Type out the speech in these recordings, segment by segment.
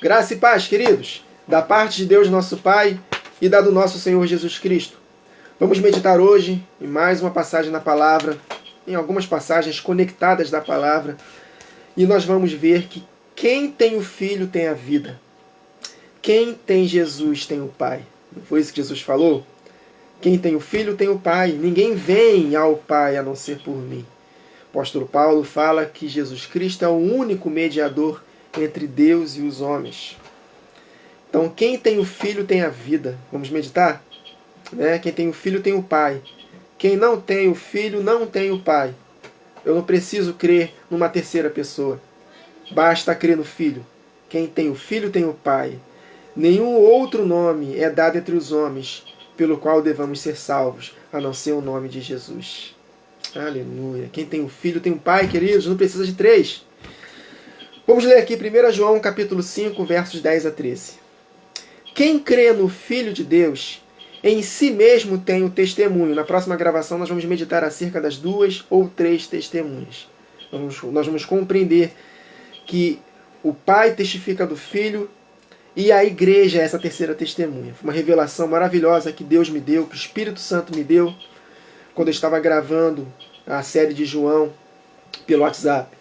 Graça e paz, queridos, da parte de Deus nosso Pai e da do nosso Senhor Jesus Cristo. Vamos meditar hoje em mais uma passagem na palavra, em algumas passagens conectadas da palavra, e nós vamos ver que quem tem o Filho tem a vida. Quem tem Jesus tem o Pai. Não foi isso que Jesus falou? Quem tem o Filho tem o Pai. Ninguém vem ao Pai a não ser por mim. O apóstolo Paulo fala que Jesus Cristo é o único mediador entre Deus e os homens. Então, quem tem o Filho tem a vida. Vamos meditar? Quem tem o Filho tem o Pai. Quem não tem o Filho não tem o Pai. Eu não preciso crer numa terceira pessoa. Basta crer no Filho. Quem tem o Filho tem o Pai. Nenhum outro nome é dado entre os homens pelo qual devamos ser salvos, a não ser o nome de Jesus. Aleluia. Quem tem o Filho tem o Pai, queridos. Não precisa de três. Vamos ler aqui 1 João capítulo 5, versos 10 a 13. Quem crê no Filho de Deus, em si mesmo tem o testemunho. Na próxima gravação nós vamos meditar acerca das 2 ou 3 testemunhas. Nós vamos compreender que o Pai testifica do Filho e a igreja é essa terceira testemunha. Foi uma revelação maravilhosa que Deus me deu, que o Espírito Santo me deu, quando eu estava gravando a série de João pelo WhatsApp.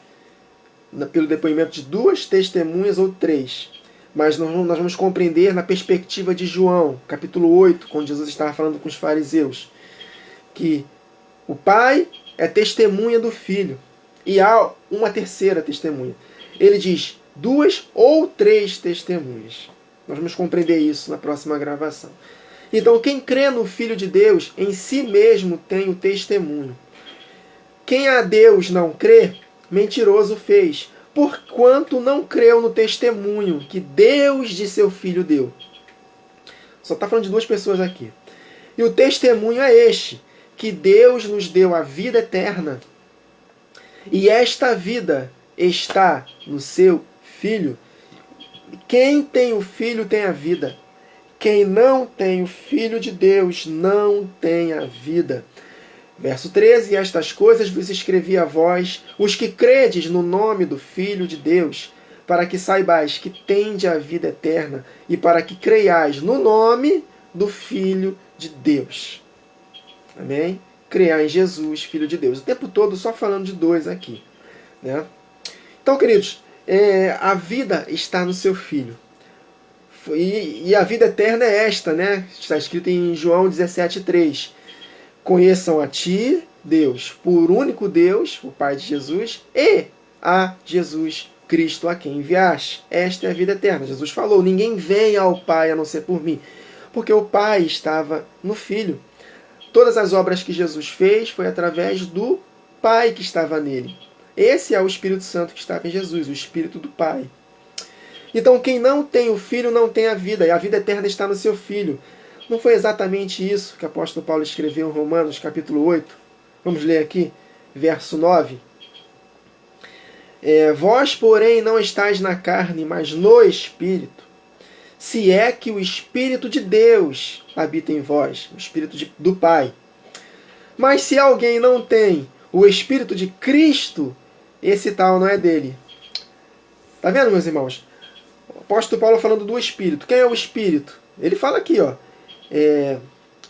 Pelo depoimento de 2 testemunhas ou 3. Mas nós vamos compreender na perspectiva de João, capítulo 8, quando Jesus estava falando com os fariseus, que o Pai é testemunha do Filho. E há uma terceira testemunha. Ele diz 2 ou 3 testemunhas. Nós vamos compreender isso na próxima gravação. Então, quem crê no Filho de Deus, em si mesmo tem o testemunho. Quem a Deus não crê, mentiroso fez, porquanto não creu no testemunho que Deus de seu Filho deu. Só está falando de 2 pessoas aqui. E o testemunho é este, que Deus nos deu a vida eterna. E esta vida está no seu Filho. Quem tem o Filho tem a vida. Quem não tem o Filho de Deus não tem a vida. Verso 13, estas coisas vos escrevi a vós, os que credes no nome do Filho de Deus, para que saibais que tende a vida eterna, e para que creiais no nome do Filho de Deus. Amém? Creiar em Jesus, Filho de Deus. O tempo todo só falando de 2 aqui. Então, queridos, a vida está no seu Filho. E a vida eterna é esta, Está escrito em João 17,3. Conheçam a ti, Deus, por único Deus, o Pai de Jesus, e a Jesus Cristo a quem enviaste. Esta é a vida eterna. Jesus falou, ninguém vem ao Pai a não ser por mim. Porque o Pai estava no Filho. Todas as obras que Jesus fez foi através do Pai que estava nele. Esse é o Espírito Santo que estava em Jesus, o Espírito do Pai. Então quem não tem o Filho não tem a vida, e a vida eterna está no seu Filho. Não foi exatamente isso que o apóstolo Paulo escreveu em Romanos, capítulo 8? Vamos ler aqui, verso 9. Vós, porém, não estáis na carne, mas no Espírito. Se é que o Espírito de Deus habita em vós, o Espírito do Pai. Mas se alguém não tem o Espírito de Cristo, esse tal não é dele. Está vendo, meus irmãos? O apóstolo Paulo falando do Espírito. Quem é o Espírito? Ele fala aqui,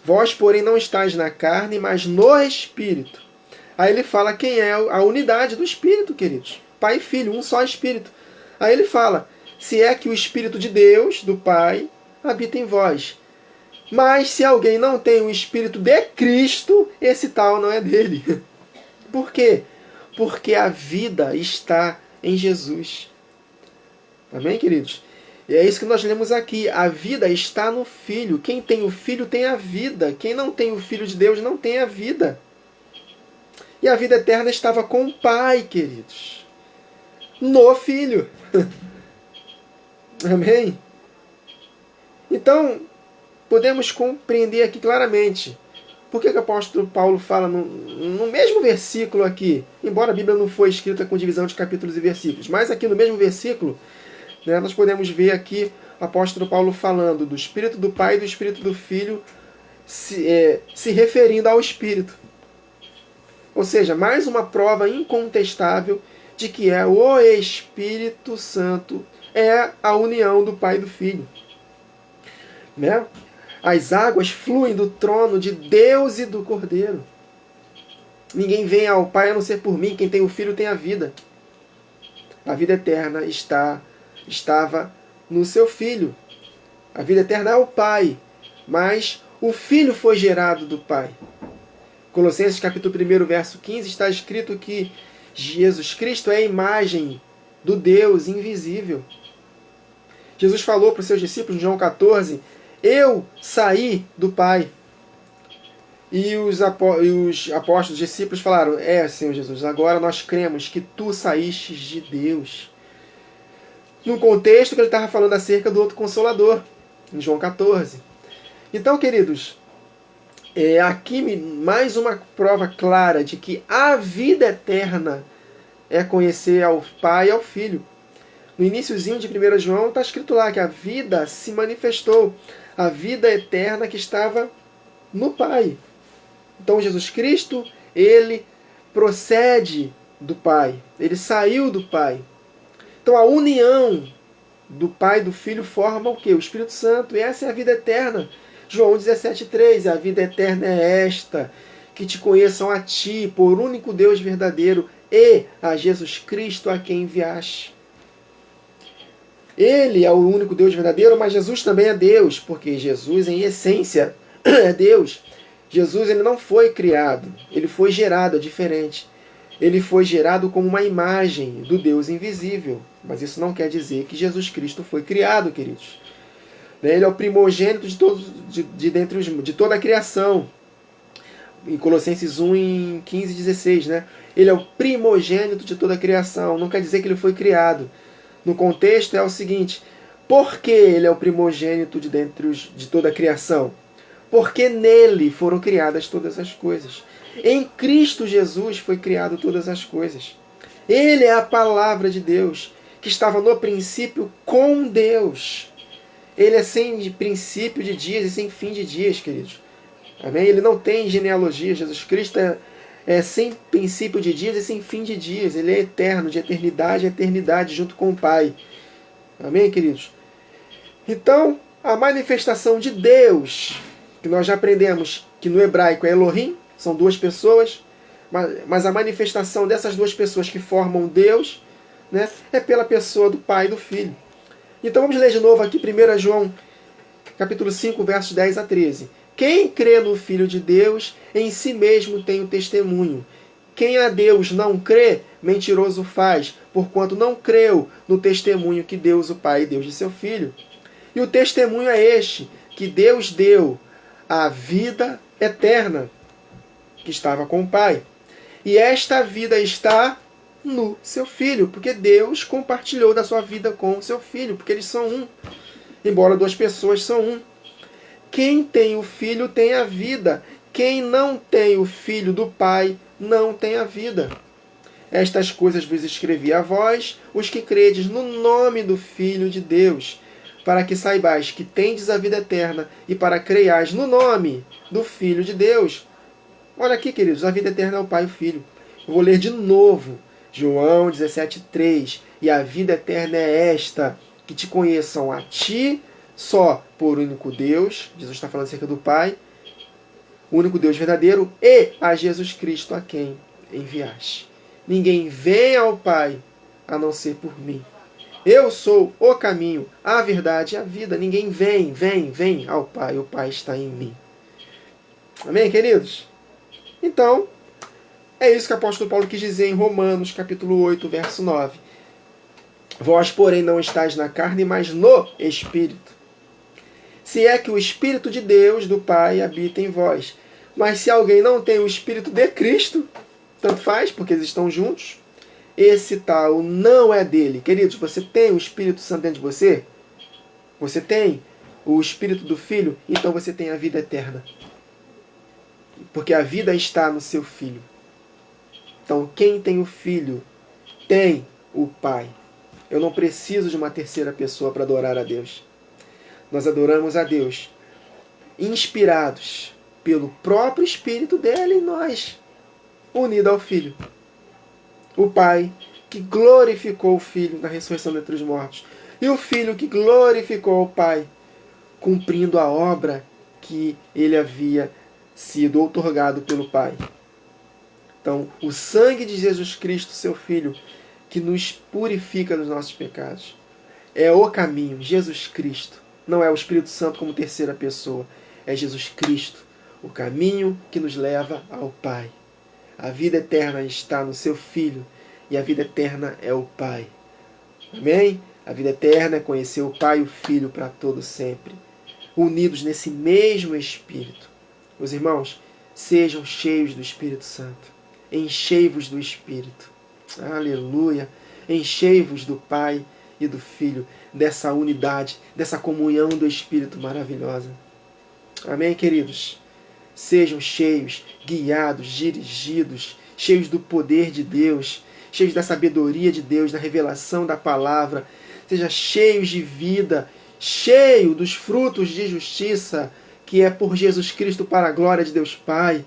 vós, porém, não estáis na carne, mas no Espírito. Aí ele fala quem é a unidade do Espírito, queridos. Pai e Filho, um só Espírito. Aí ele fala, se é que o Espírito de Deus, do Pai, habita em vós. Mas se alguém não tem o Espírito de Cristo, esse tal não é dele. Por quê? Porque a vida está em Jesus. Amém, queridos? E é isso que nós lemos aqui. A vida está no Filho. Quem tem o Filho tem a vida. Quem não tem o Filho de Deus não tem a vida. E a vida eterna estava com o Pai, queridos. No Filho. Amém? Então, podemos compreender aqui claramente. Por que o apóstolo Paulo fala no mesmo versículo aqui? Embora a Bíblia não foi escrita com divisão de capítulos e versículos. Mas aqui no mesmo versículo, nós podemos ver aqui o apóstolo Paulo falando do Espírito do Pai e do Espírito do Filho se referindo ao Espírito. Ou seja, mais uma prova incontestável de que é o Espírito Santo é a união do Pai e do Filho. Né? As águas fluem do trono de Deus e do Cordeiro. Ninguém vem ao Pai a não ser por mim. Quem tem o Filho tem a vida. A vida eterna estava no seu Filho. A vida eterna é o Pai, mas o Filho foi gerado do Pai. Colossenses capítulo 1, verso 15, está escrito que Jesus Cristo é a imagem do Deus invisível. Jesus falou para os seus discípulos em João 14, eu saí do Pai. E os apóstolos, os discípulos falaram, Senhor Jesus, agora nós cremos que tu saístes de Deus. No contexto que ele estava falando acerca do outro Consolador, em João 14. Então, queridos, aqui mais uma prova clara de que a vida eterna é conhecer ao Pai e ao Filho. No iniciozinho de 1 João está escrito lá que a vida se manifestou, a vida eterna que estava no Pai. Então Jesus Cristo, ele procede do Pai, ele saiu do Pai. Então a união do Pai e do Filho forma o quê? O Espírito Santo, e essa é a vida eterna. João 17,3, a vida eterna é esta, que te conheçam a ti, por único Deus verdadeiro, e a Jesus Cristo a quem enviaste. Ele é o único Deus verdadeiro, mas Jesus também é Deus, porque Jesus, em essência, é Deus. Jesus ele não foi criado, ele foi gerado, é diferente. Ele foi gerado como uma imagem do Deus invisível. Mas isso não quer dizer que Jesus Cristo foi criado, queridos. Ele é o primogênito de toda a criação. Em Colossenses 1, em 15 e 16, né? Ele é o primogênito de toda a criação. Não quer dizer que ele foi criado. No contexto é o seguinte, por que ele é o primogênito de toda a criação? Porque nele foram criadas todas as coisas. Em Cristo Jesus foi criado todas as coisas. Ele é a palavra de Deus, que estava no princípio com Deus. Ele é sem princípio de dias e sem fim de dias, queridos. Amém? Ele não tem genealogia. Jesus Cristo é sem princípio de dias e sem fim de dias. Ele é eterno, de eternidade a eternidade, junto com o Pai. Amém, queridos? Então, a manifestação de Deus, que nós já aprendemos que no hebraico é Elohim, são duas pessoas, mas a manifestação dessas duas pessoas que formam Deus, né, é pela pessoa do Pai e do Filho. Então vamos ler de novo aqui 1 João, capítulo 5, versos 10 a 13. Quem crê no Filho de Deus, em si mesmo tem o testemunho. Quem a Deus não crê, mentiroso faz, porquanto não creu no testemunho que Deus o Pai deu de seu Filho. E o testemunho é este, que Deus deu a vida eterna, que estava com o Pai. E esta vida está no seu Filho, porque Deus compartilhou da sua vida com o seu Filho, porque eles são um. Embora duas pessoas são um. Quem tem o Filho tem a vida. Quem não tem o Filho do Pai não tem a vida. Estas coisas vos escrevi a vós, os que credes no nome do Filho de Deus, para que saibais que tendes a vida eterna e para creiais no nome do Filho de Deus. Olha aqui, queridos, a vida eterna é o Pai e o Filho. Eu vou ler de novo. João 17,3. E a vida eterna é esta, que te conheçam a ti, só por único Deus. Jesus está falando acerca do Pai. O único Deus verdadeiro. E a Jesus Cristo, a quem enviaste. Ninguém vem ao Pai, a não ser por mim. Eu sou o caminho, a verdade e a vida. Ninguém vem ao Pai. O Pai está em mim. Amém, queridos? Então, é isso que o apóstolo Paulo quis dizer em Romanos, capítulo 8, verso 9. Vós, porém, não estáis na carne, mas no Espírito. Se é que o Espírito de Deus, do Pai, habita em vós. Mas se alguém não tem o Espírito de Cristo, tanto faz, porque eles estão juntos, esse tal não é dele. Queridos, você tem o Espírito Santo dentro de você? Você tem o Espírito do Filho? Então você tem a vida eterna. Porque a vida está no seu Filho. Então quem tem o Filho tem o Pai. Eu não preciso de uma terceira pessoa para adorar a Deus. Nós adoramos a Deus inspirados pelo próprio Espírito dele em nós, unido ao Filho. O Pai que glorificou o Filho na ressurreição dentre os mortos. E o Filho que glorificou o Pai, cumprindo a obra que ele havia sido outorgado pelo Pai. Então, o sangue de Jesus Cristo, seu Filho, que nos purifica dos nossos pecados, é o caminho, Jesus Cristo. Não é o Espírito Santo como terceira pessoa, é Jesus Cristo, o caminho que nos leva ao Pai. A vida eterna está no seu Filho, e a vida eterna é o Pai. Amém? A vida eterna é conhecer o Pai e o Filho para todo sempre, unidos nesse mesmo Espírito. Meus irmãos, sejam cheios do Espírito Santo. Enchei-vos do Espírito. Aleluia! Enchei-vos do Pai e do Filho, dessa unidade, dessa comunhão do Espírito maravilhosa. Amém, queridos? Sejam cheios, guiados, dirigidos, cheios do poder de Deus, cheios da sabedoria de Deus, da revelação da palavra. Seja cheios de vida, cheio dos frutos de justiça, que é por Jesus Cristo para a glória de Deus Pai.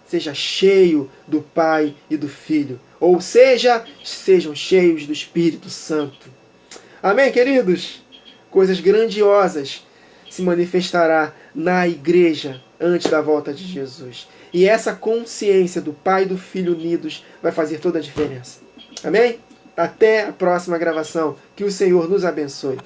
Seja cheio do Pai e do Filho. Ou seja, sejam cheios do Espírito Santo. Amém, queridos? Coisas grandiosas se manifestará na igreja antes da volta de Jesus. E essa consciência do Pai e do Filho unidos vai fazer toda a diferença. Amém? Até a próxima gravação. Que o Senhor nos abençoe.